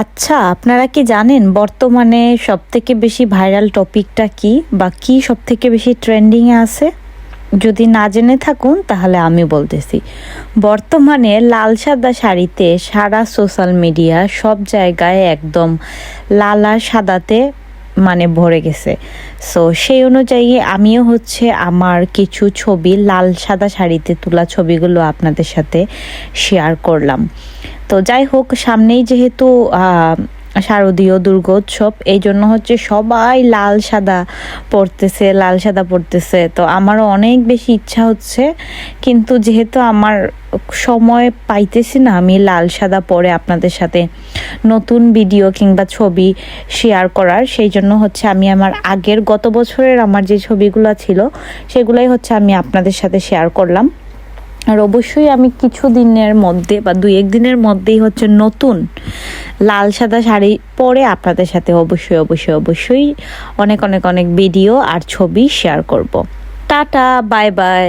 আচ্ছা, আপনারা কি জানেন বর্তমানে সবথেকে বেশি ভাইরাল টপিকটা কি বা কি সবথেকে বেশি ট্রেন্ডিংয়ে আছে? যদি না জেনে থাকুন তাহলে আমি বলতেছি। বর্তমানে লাল সাদা শাড়িতে সারা সোশ্যাল মিডিয়া সব জায়গায় একদম লাল আর সাদাতে মানে ভরে গেছে। সো সেই অনুযায়ী আমিও আমার কিছু ছবি লাল সাদা শাড়িতে তোলা ছবিগুলো আপনাদের সাথে শেয়ার করলাম। তো যাই হোক, সামনেই যেহেতু শারদীয় দুর্গোৎসব, এই জন্য সবাই লাল সাদা পরতেছে, লাল সাদা পরতেছে। তো আমারও অনেক বেশি ইচ্ছা হচ্ছে, কিন্তু যেহেতু আমার সময় পাইতেছি না আমি লাল সাদা পরে আপনাদের সাথে নতুন ভিডিও কিংবা ছবি শেয়ার করার, সেই জন্য আমি আমার আগের গত বছরের আমার যে ছবিগুলো ছিল সেগুলাই আমি আপনাদের সাথে শেয়ার করলাম। আর অবশ্যই আমি কিছু দিনের মধ্যে বা দুই এক দিনের মধ্যেই নতুন লাল সাদা শাড়ি পরে আপনাদের সাথে অবশ্যই অবশ্যই অবশ্যই অনেক অনেক অনেক ভিডিও আর ছবি শেয়ার করব। Tata, bye bye.